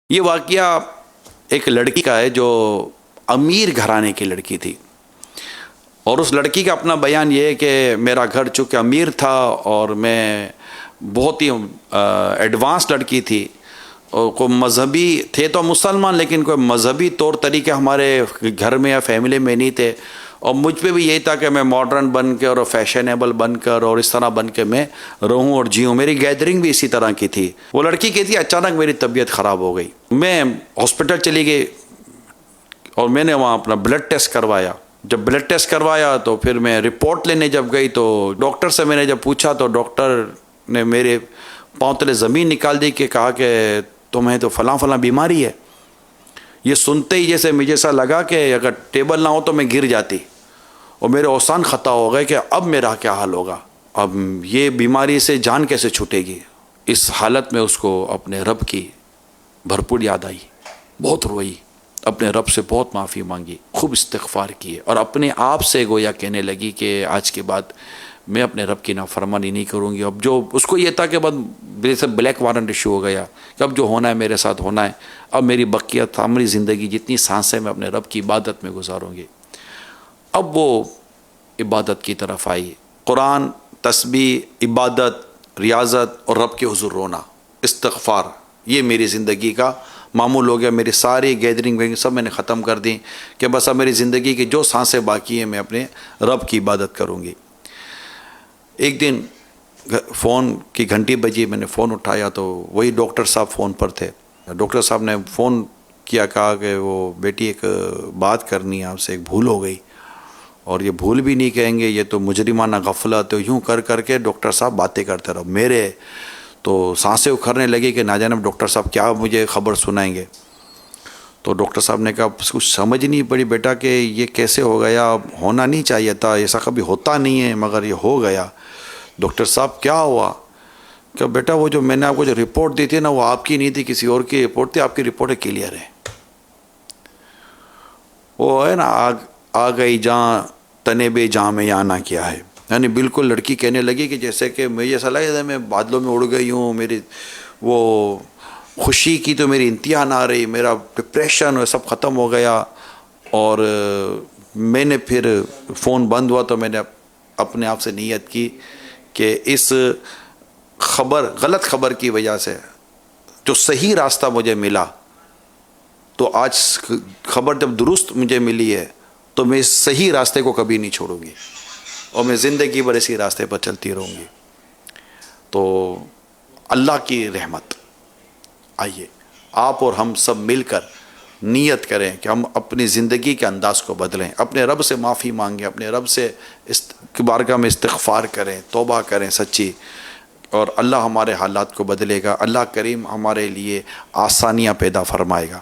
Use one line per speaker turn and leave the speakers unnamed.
یہ واقعہ ایک لڑکی کا ہے جو امیر گھرانے کی لڑکی تھی، اور اس لڑکی کا اپنا بیان یہ ہے کہ میرا گھر چونکہ امیر تھا اور میں بہت ہی ایڈوانس لڑکی تھی، اور کوئی مذہبی تھے تو مسلمان، لیکن کوئی مذہبی طور طریقے ہمارے گھر میں یا فیملی میں نہیں تھے، اور مجھ پہ بھی یہی تھا کہ میں ماڈرن بن کے اور فیشنیبل بن کر اور اس طرح بن کے میں رہوں اور جیوں۔ میری گیدرنگ بھی اسی طرح کی تھی۔ وہ لڑکی کہتی ہے اچانک میری طبیعت خراب ہو گئی، میں ہاسپٹل چلی گئی اور میں نے وہاں اپنا بلڈ ٹیسٹ کروایا۔ جب بلڈ ٹیسٹ کروایا تو پھر میں رپورٹ لینے جب گئی تو ڈاکٹر سے میں نے جب پوچھا تو ڈاکٹر نے میرے پاؤں تلے زمین نکال دی کہ کہا کہ تمہیں تو فلاں فلاں بیماری ہے۔ یہ سنتے ہی جیسے مجھے ایسا لگا کہ اگر ٹیبل نہ ہو تو میں گر جاتی، اور میرے اوسان خطا ہو گئے کہ اب میرا کیا حال ہوگا، اب یہ بیماری سے جان کیسے چھوٹے گی۔ اس حالت میں اس کو اپنے رب کی بھرپور یاد آئی، بہت روئی، اپنے رب سے بہت معافی مانگی، خوب استغفار کیے، اور اپنے آپ سے گویا کہنے لگی کہ آج کے بعد میں اپنے رب کی نافرمانی نہیں کروں گی۔ اب جو اس کو یہ تھا کہ بعد جیسے بلیک وارنٹ ایشو ہو گیا کہ اب جو ہونا ہے میرے ساتھ ہونا ہے، اب میری بقیہ عمری زندگی جتنی سانسیں میں اپنے رب کی عبادت میں گزاروں گی۔ اب وہ عبادت کی طرف آئی، قرآن، تسبیح، عبادت، ریاضت اور رب کے حضور رونا، استغفار، یہ میری زندگی کا معمول ہو گیا۔ میری ساری گیدرنگ سب میں نے ختم کر دی کہ بس اب میری زندگی کی جو سانسیں باقی ہیں میں اپنے رب کی عبادت کروں گی۔ ایک دن فون کی گھنٹی بجی، میں نے فون اٹھایا تو وہی ڈاکٹر صاحب فون پر تھے۔ ڈاکٹر صاحب نے فون کیا، کہا کہ وہ بیٹی ایک بات کرنی ہے آپ سے، ایک بھول ہو گئی، اور یہ بھول بھی نہیں کہیں گے، یہ تو مجرمانہ غفلت، یوں کر کر کے ڈاکٹر صاحب باتیں کرتے رہو۔ میرے تو سانسیں اکھرنے لگی کہ نہ جانے ڈاکٹر صاحب کیا مجھے خبر سنائیں گے۔ تو ڈاکٹر صاحب نے کہا کچھ سمجھ نہیں پڑی بیٹا کہ یہ کیسے ہو گیا، ہونا نہیں چاہیے تھا، ایسا کبھی ہوتا نہیں ہے مگر یہ ہو گیا۔ ڈاکٹر صاحب کیا ہوا؟ کہ بیٹا وہ جو میں نے آپ کو جو رپورٹ دی تھی نا، وہ آپ کی نہیں تھی، کسی اور کی رپورٹ تھی، آپ کی رپورٹیں کلیئر ہے۔ وہ ہے نا آ گئی جہاں تنے بے جہاں میں یہاں نہ کیا ہے، یعنی بالکل لڑکی کہنے لگی کہ جیسے کہ مجھے ایسا لگا میں بادلوں میں اڑ گئی ہوں، میری وہ خوشی کی تو میری انتہا نہ رہی، میرا ڈپریشن وہ سب ختم ہو گیا۔ اور میں نے پھر فون بند ہوا تو میں نے اپنے آپ سے نیت کی کہ اس غلط خبر کی وجہ سے جو صحیح راستہ مجھے ملا، تو آج خبر جب درست مجھے ملی ہے تو میں اس صحیح راستے کو کبھی نہیں چھوڑوں گی، اور میں زندگی بھر اسی راستے پر چلتی رہوں گی۔ تو اللہ کی رحمت، آئیے آپ اور ہم سب مل کر نیت کریں کہ ہم اپنی زندگی کے انداز کو بدلیں، اپنے رب سے معافی مانگیں، اپنے رب سے بارگاہ میں استغفار کریں، توبہ کریں سچی، اور اللہ ہمارے حالات کو بدلے گا۔ اللہ کریم ہمارے لیے آسانیاں پیدا فرمائے گا۔